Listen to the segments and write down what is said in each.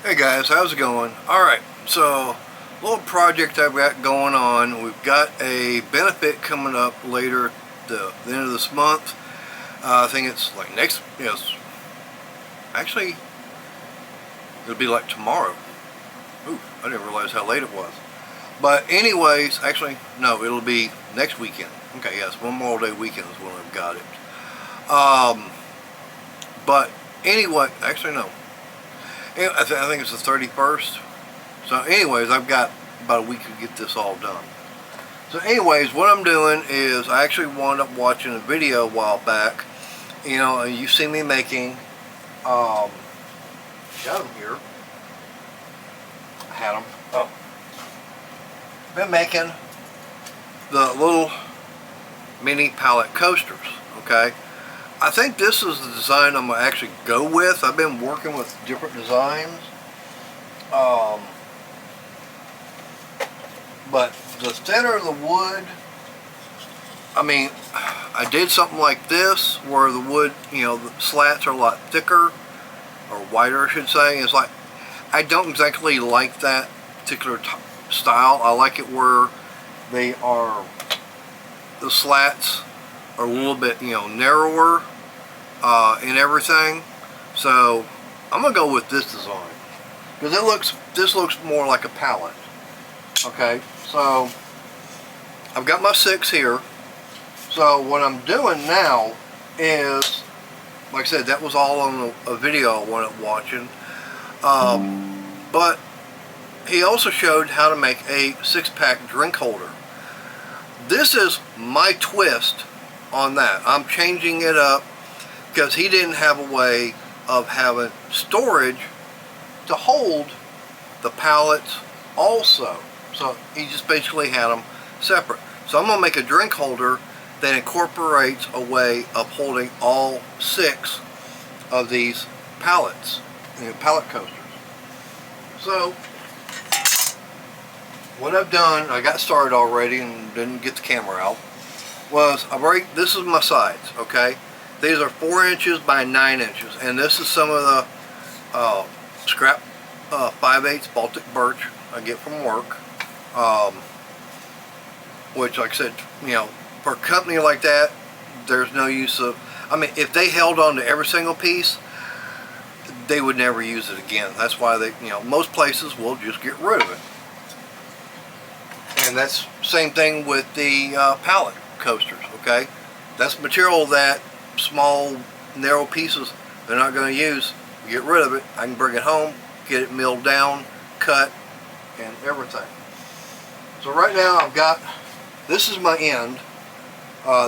Hey guys, how's it going? Alright, so little project I've got going on. We've got a benefit coming up later the end of this month. I think it's like next, actually it'll be like tomorrow. Ooh, I didn't realize how late it was. But anyways, actually, no, it'll be next weekend. Okay, yes, Memorial Day weekend is when I've got it. But anyway, actually no. I think it's the 31st. So anyways, I've got about a week to get this all done. So anyways, what I'm doing is I actually wound up watching a video a while back. You know, you see me making, got them here. I had them. Oh. Been making the little mini pallet coasters, okay? I think this is the design I'm going to actually go with. I've been working with different designs. But the thinner the wood, I mean, I did something like this where the wood, the slats are a lot thicker, or wider I should say. It's like, I don't exactly like that particular style. I like it where they are, the slats are a little bit, narrower and everything. So I'm gonna go with this design because this looks more like a pallet. Okay, so I've got my 6 here. So what I'm doing now is, like I said, that was all on a video I wanted watching. But he also showed how to make a 6-pack drink holder. This is my twist on that. I'm changing it up because he didn't have a way of having storage to hold the pallets also. So he just basically had them separate. So I'm going to make a drink holder that incorporates a way of holding all 6 of these pallets, pallet coasters. So what I've done, I got started already and didn't get the camera out, was this is my sides, okay? These are 4 inches by 9 inches, and this is some of the scrap 5/8 Baltic birch I get from work, which, like I said, for a company like that, there's no use of, I mean, if they held on to every single piece, they would never use it again. That's why they, most places will just get rid of it. And that's same thing with the pallet coasters, okay? That's material that small, narrow pieces they're not going to use. Get rid of it. I can bring it home, get it milled down, cut, and everything. So right now I've got, this is my end.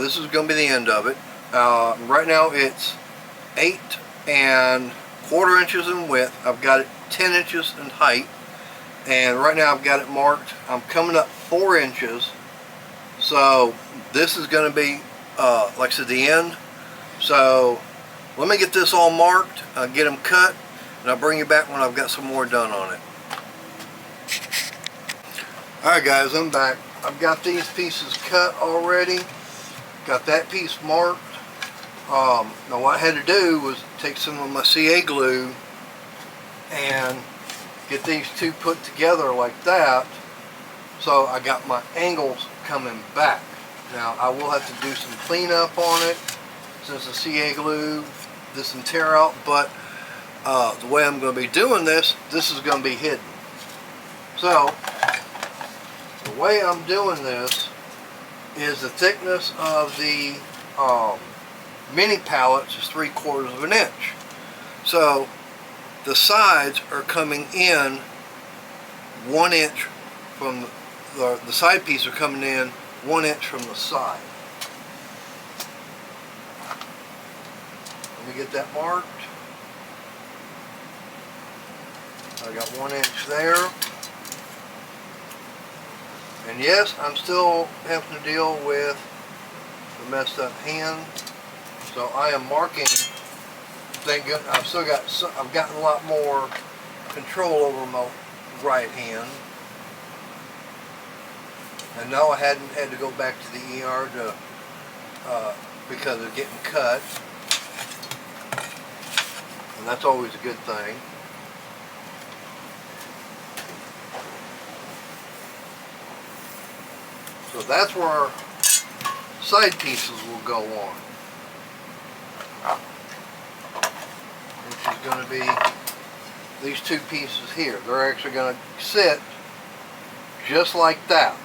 This is going to be the end of it. Right now it's 8 1/4 inches in width. I've got it 10 inches in height. And right now I've got it marked. I'm coming up 4 inches. So this is going to be, like I said, the end. So let me get this all marked, get them cut, and I'll bring you back when I've got some more done on it. Alright guys, I'm back. I've got these pieces cut already. Got that piece marked. Now what I had to do was take some of my CA glue and get these two put together like that. So I got my angles coming back. Now I will have to do some cleanup on it since the CA glue doesn't tear out, but the way I'm going to be doing this is going to be hidden. So the way I'm doing this is the thickness of the mini pallets is 3/4 of an inch. So the sides are coming in 1 inch from the side piece are coming in 1 inch from the side. Let me get that marked. I got 1 inch there. And yes, I'm still having to deal with the messed up hand. So I am marking. Thank goodness, I've gotten a lot more control over my right hand. And no, I hadn't had to go back to the ER because of getting cut. And that's always a good thing. So that's where our side pieces will go on. Which is going to be these two pieces here. They're actually going to sit just like that.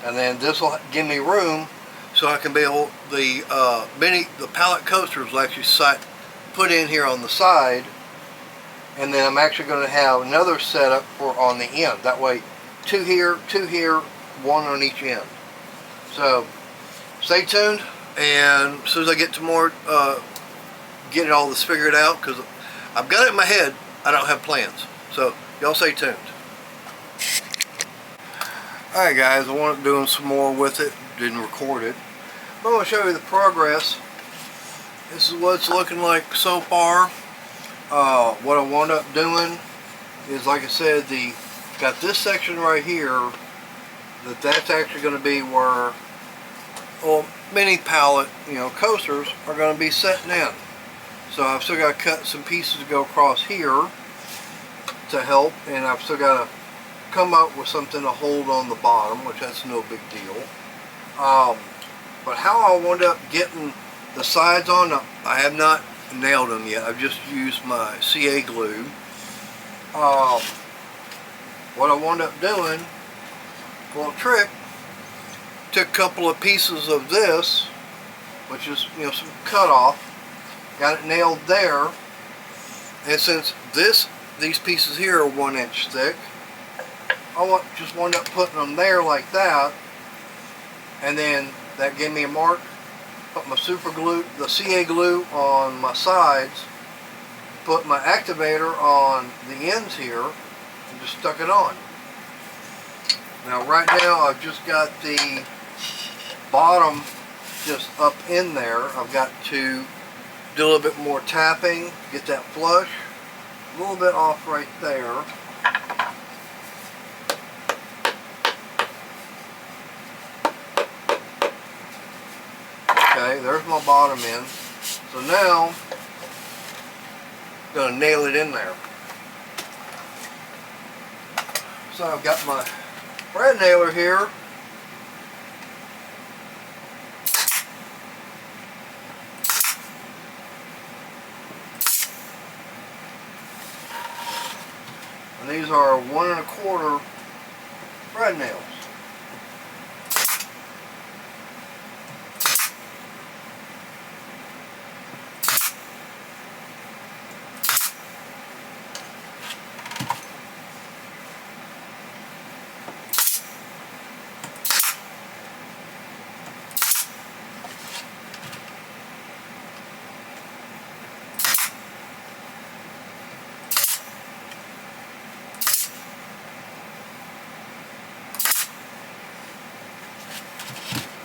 And then this will give me room so I can be able, the pallet coasters will actually put in here on the side, and then I'm actually going to have another setup for on the end. That way, two here, one on each end. So stay tuned, and as soon as I get to more, get all this figured out, because I've got it in my head, I don't have plans. So y'all stay tuned. Alright guys, I wanted doing some more with it, didn't record it. But I'm going to show you the progress. This is what it's looking like so far. What I wound up doing is, like I said, got this section right here, that's actually going to be where mini pallet, coasters are going to be setting in. So I've still got to cut some pieces to go across here to help, and I've still got to come up with something to hold on the bottom, which that's no big deal. But how I wound up getting the sides on, I have not nailed them yet. I've just used my CA glue. What I wound up doing, a little trick, took a couple of pieces of this, which is some cut off, got it nailed there, and since these pieces here are 1 inch thick, I just wound up putting them there like that, and then that gave me a mark. Put my super glue, the CA glue on my sides, put my activator on the ends here, and just stuck it on. Now right now I've just got the bottom just up in there. I've got to do a little bit more tapping, get that flush, a little bit off right there. Okay, there's my bottom end. So now, I'm going to nail it in there. So I've got my thread nailer here. And these are 1 1/4 thread nails.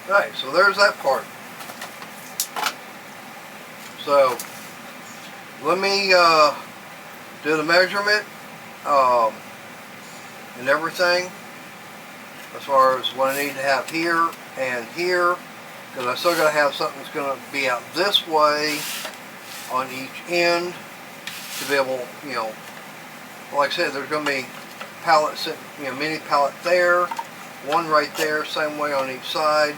Alright, so there's that part. So let me do the measurement and everything as far as what I need to have here and here, because I still got to have something that's going to be out this way on each end to be able, like I said, there's going to be pallets, mini pallet there, one right there, same way on each side,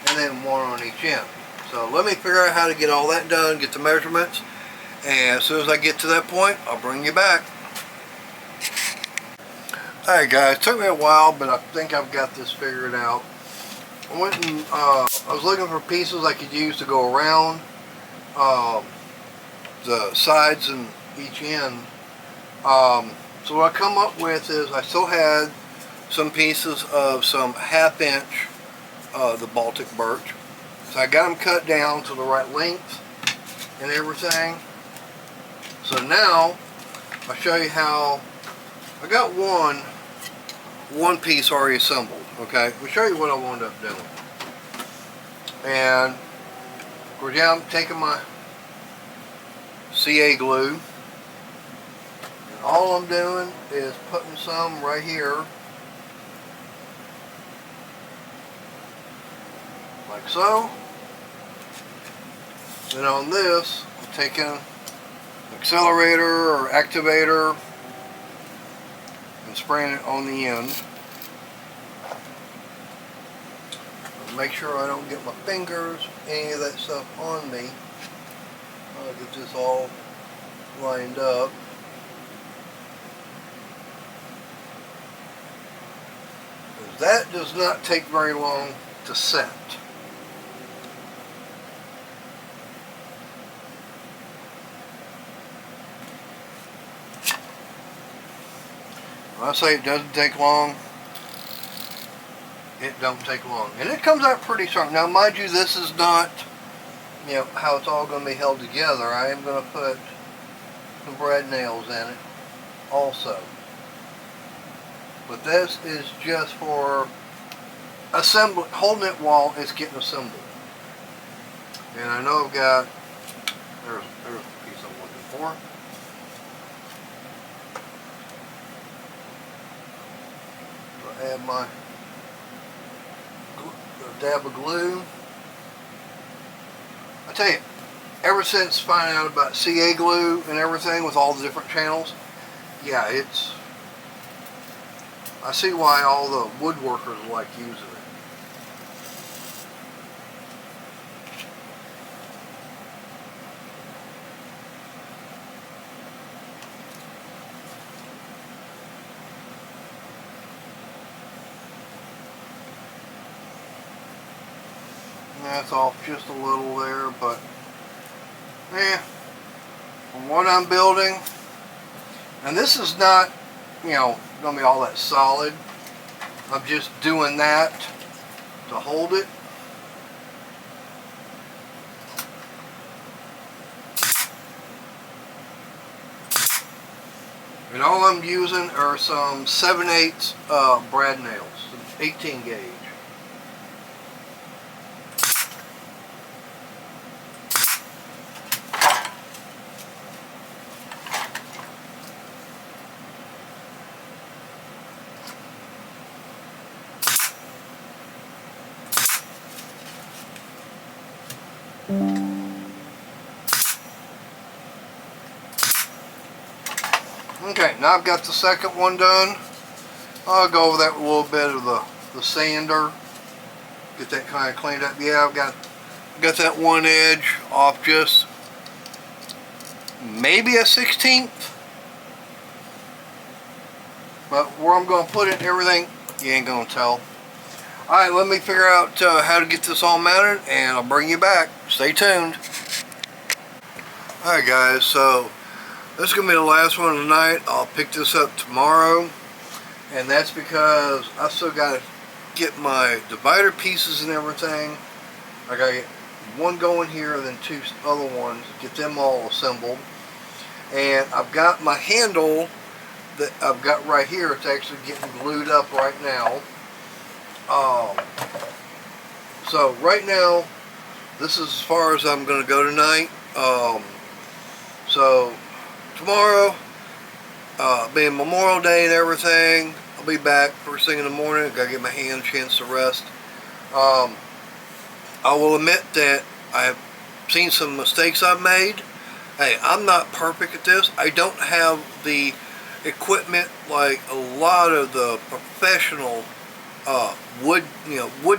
and then one on each end. So let me figure out how to get all that done, get the measurements, and as soon as I get to that point, I'll bring you back. Alright guys, it took me a while, but I think I've got this figured out. I went and I was looking for pieces I could use to go around the sides and each end. So what I come up with is I still had some pieces of some 1/2 inch the Baltic birch. So I got them cut down to the right length and everything. So now I'll show you how I got one piece already assembled. Okay, I'll show you what I wound up doing. And of course, yeah, I'm taking my CA glue, and all I'm doing is putting some right here, like so. Then on this, I'm taking an accelerator or activator and spraying it on the end. make sure I don't get my fingers, any of that stuff on me. I'll get this all lined up. That does not take very long to set. When I say it doesn't take long, it don't take long. And it comes out pretty strong. Now mind you, this is not, you know, how it's all going to be held together. I am going to put some brad nails in it also. But this is just for assembly, holding it while it's getting assembled. And I know I've got, there's the piece I'm looking for. So add my dab of glue. I tell you, ever since finding out about CA glue and everything with all the different channels, yeah, it's, I see why all the woodworkers like using it. That's off just a little there, but yeah, from what I'm building, and this is not, you know, gonna be all that solid. I'm just doing that to hold it. And all I'm using are some 7/8 brad nails, 18 gauge. Okay, now I've got the second one done. I'll go over that with a little bit of the sander. Get that kind of cleaned up. Yeah, I've got that one edge off just maybe a 1/16. But where I'm going to put it and everything, you ain't going to tell. Alright, let me figure out how to get this all mounted, and I'll bring you back. Stay tuned. Alright guys, so this is going to be the last one of the night. I'll pick this up tomorrow, and that's because I still got to get my divider pieces and everything. I got to get one going here and then two other ones, get them all assembled. And I've got my handle that I've got right here. It's actually getting glued up right now. So right now, this is as far as I'm going to go tonight. So tomorrow, being Memorial Day and everything, I'll be back first thing in the morning. Gotta get my hand a chance to rest. I will admit that I have seen some mistakes I've made. Hey, I'm not perfect at this. I don't have the equipment like a lot of the professional wood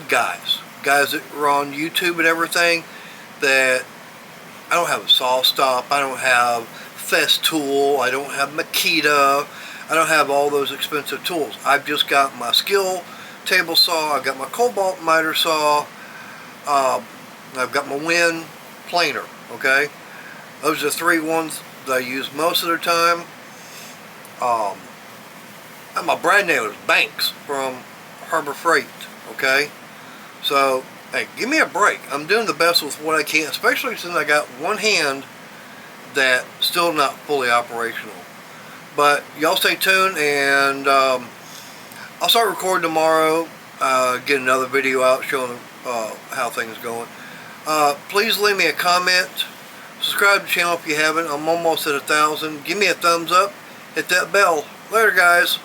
guys that are on YouTube and everything. That I don't have a saw stop. I don't have Festool. I don't have Makita. I don't have all those expensive tools. I've just got my Skill table saw. I've got my Cobalt miter saw. I've got my Win planer. Okay, those are the three ones that I use most of the time. And my brad nail is Banks from Harbor Freight. Okay, so hey, give me a break. I'm doing the best with what I can, especially since I got one hand that's still not fully operational. But y'all stay tuned, and I'll start recording tomorrow, get another video out showing how things are going. Please leave me a comment, subscribe to the channel if you haven't. I'm almost at 1,000. Give me a thumbs up, hit that bell. Later guys.